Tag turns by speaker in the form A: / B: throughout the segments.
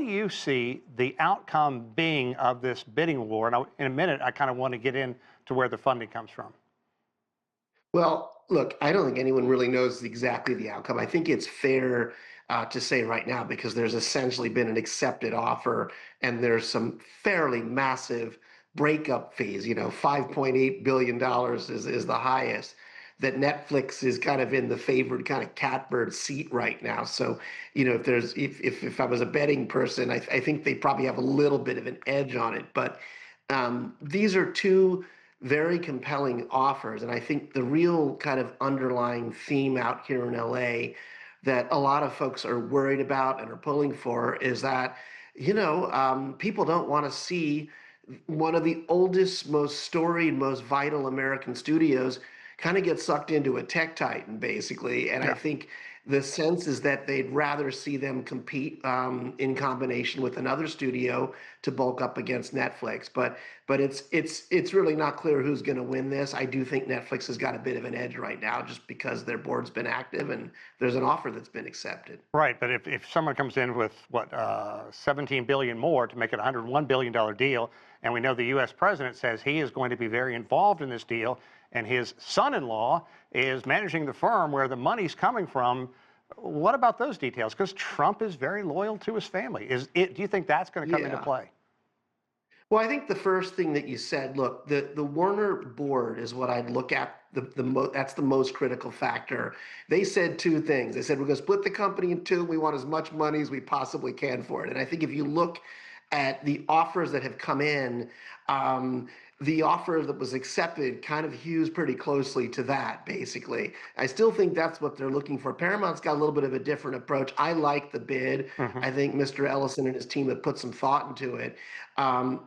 A: do you see the outcome being of this bidding war? And in a minute, I kind of want to get into where the funding comes from.
B: Well, look, I don't think anyone really knows exactly the outcome. I think it's fair to say right now because there's essentially been an accepted offer and there's some fairly massive breakup fees. $5.8 billion is the highest. That Netflix is kind of in the favored kind of catbird seat right now. So, if I was a betting person, I think they probably have a little bit of an edge on it. But these are two very compelling offers. And I think the real kind of underlying theme out here in LA that a lot of folks are worried about and are pulling for is that, people don't want to see one of the oldest, most storied, most vital American studios kind of get sucked into a tech titan, basically. And I
A: Yeah.
B: think the sense is that they'd rather see them compete in combination with another studio to bulk up against Netflix. But it's really not clear who's going to win this. I do think Netflix has got a bit of an edge right now, just because their board's been active and there's an offer that's been accepted.
A: Right, but if someone comes in with what 17 billion more to make it a $101 billion deal, and we know the U.S. president says he is going to be very involved in this deal, and his son-in-law is managing the firm where the money's coming from. What about those details? Because Trump is very loyal to his family. Do you think that's going to come into
B: Yeah.
A: play?
B: Well, I think the first thing that you said, look, the Warner board is what I'd look at. That's the most critical factor. They said two things. They said we're going to split the company in two. We want as much money as we possibly can for it. And I think if you look at the offers that have come in, the offer that was accepted kind of hews pretty closely to that, basically. I still think that's what they're looking for. Paramount's got a little bit of a different approach. I like the bid.
A: Hmm.
B: I think Mr. Ellison and his team have put some thought into it.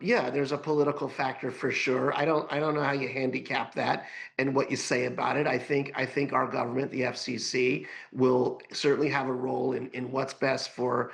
B: Yeah, there's a political factor for sure. I don't know how you handicap that and what you say about it. I think our government, the FCC, will certainly have a role in what's best for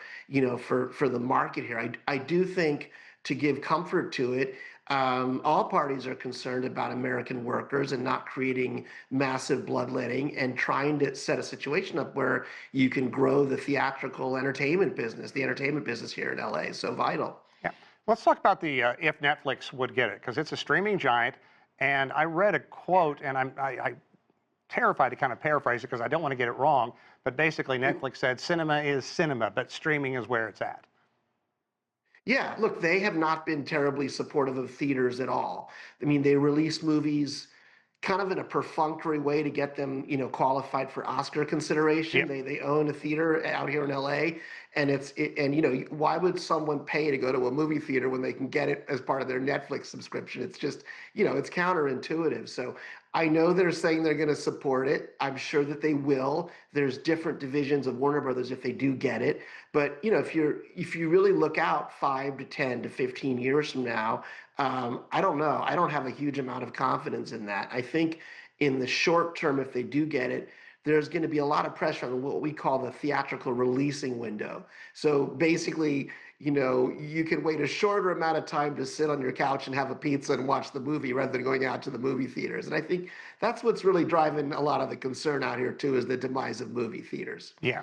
B: for the market here. I do think, to give comfort to it, all parties are concerned about American workers and not creating massive bloodletting and trying to set a situation up where you can grow the theatrical entertainment business. The entertainment business here in LA is so vital.
A: Yeah. Let's talk about the if Netflix would get it, because it's a streaming giant. And I read a quote, and I terrified to kind of paraphrase it because I don't want to get it wrong. But basically, Netflix said cinema is cinema, but streaming is where it's at.
B: Yeah, look, they have not been terribly supportive of theaters at all. I mean, they release movies kind of in a perfunctory way to get them, qualified for Oscar consideration.
A: Yep.
B: They own a theater out here in LA, and why would someone pay to go to a movie theater when they can get it as part of their Netflix subscription? It's just, it's counterintuitive. So I know they're saying they're going to support it. I'm sure that they will. There's different divisions of Warner Brothers if they do get it. But if you really look out 5 to 10 to 15 years from now, I don't know. I don't have a huge amount of confidence in that. I think in the short term, if they do get it, there's going to be a lot of pressure on what we call the theatrical releasing window. So basically, you can wait a shorter amount of time to sit on your couch and have a pizza and watch the movie rather than going out to the movie theaters. And I think that's what's really driving a lot of the concern out here too, is the demise of movie theaters.
A: Yeah.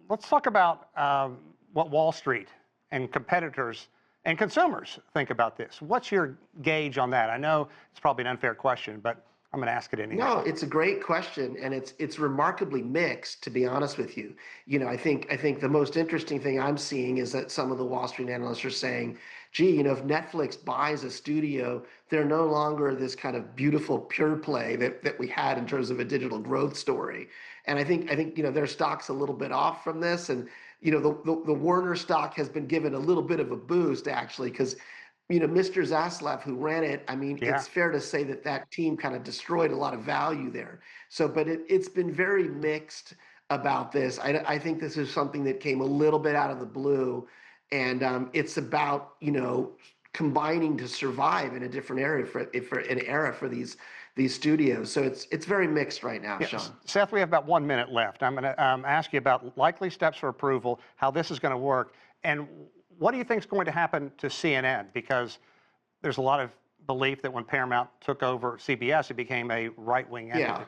A: Let's talk about what Wall Street and competitors and consumers think about this. What's your gauge on that? I know it's probably an unfair question, but I'm going to ask it anyhow.
B: No, it's a great question, and it's remarkably mixed, to be honest with you. I think the most interesting thing I'm seeing is that some of the Wall Street analysts are saying, gee, if Netflix buys a studio, they're no longer this kind of beautiful pure play that we had in terms of a digital growth story. And I think their stock's a little bit off from this, and the Warner stock has been given a little bit of a boost actually, because Mr. Zaslav, who ran it, I mean,
A: Yeah.
B: it's fair to say that that team kind of destroyed a lot of value there. So, but it's been very mixed about this. I think this is something that came a little bit out of the blue, and it's about combining to survive in a different area for an era for these studios. So it's very mixed right now,
A: Yes.
B: Sean.
A: Seth, we have about 1 minute left. I'm going to ask you about likely steps for approval, how this is going to work, and what do you think is going to happen to CNN? Because there's a lot of belief that when Paramount took over CBS, it became a right-wing entity.
B: Yeah.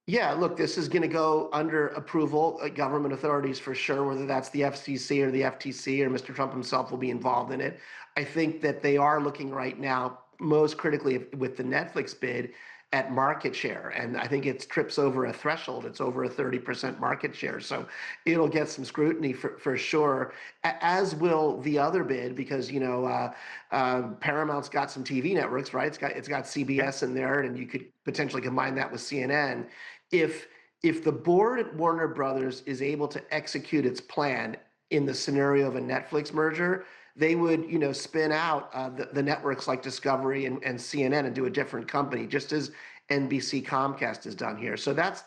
B: Yeah, look, this is going to go under approval, government authorities for sure, whether that's the FCC or the FTC or Mr. Trump himself will be involved in it. I think that they are looking right now, most critically with the Netflix bid, at market share. And I think it trips over a threshold. It's over a 30% market share. So it'll get some scrutiny for sure, as will the other bid, because, Paramount's got some TV networks, right? It's got
A: Yeah.
B: CBS in there, and you could potentially combine that with CNN. if if the board at Warner Brothers is able to execute its plan in the scenario of a Netflix merger, they would, spin out the networks like Discovery and CNN and do a different company, just as NBC Comcast has done here. So that's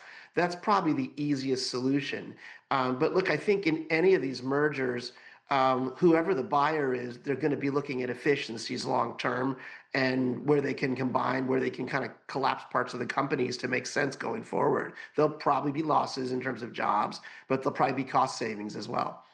B: probably the easiest solution. But look, I think in any of these mergers, whoever the buyer is, they're going to be looking at efficiencies long term and where they can combine, where they can kind of collapse parts of the companies to make sense going forward. There'll probably be losses in terms of jobs, but there'll probably be cost savings as well.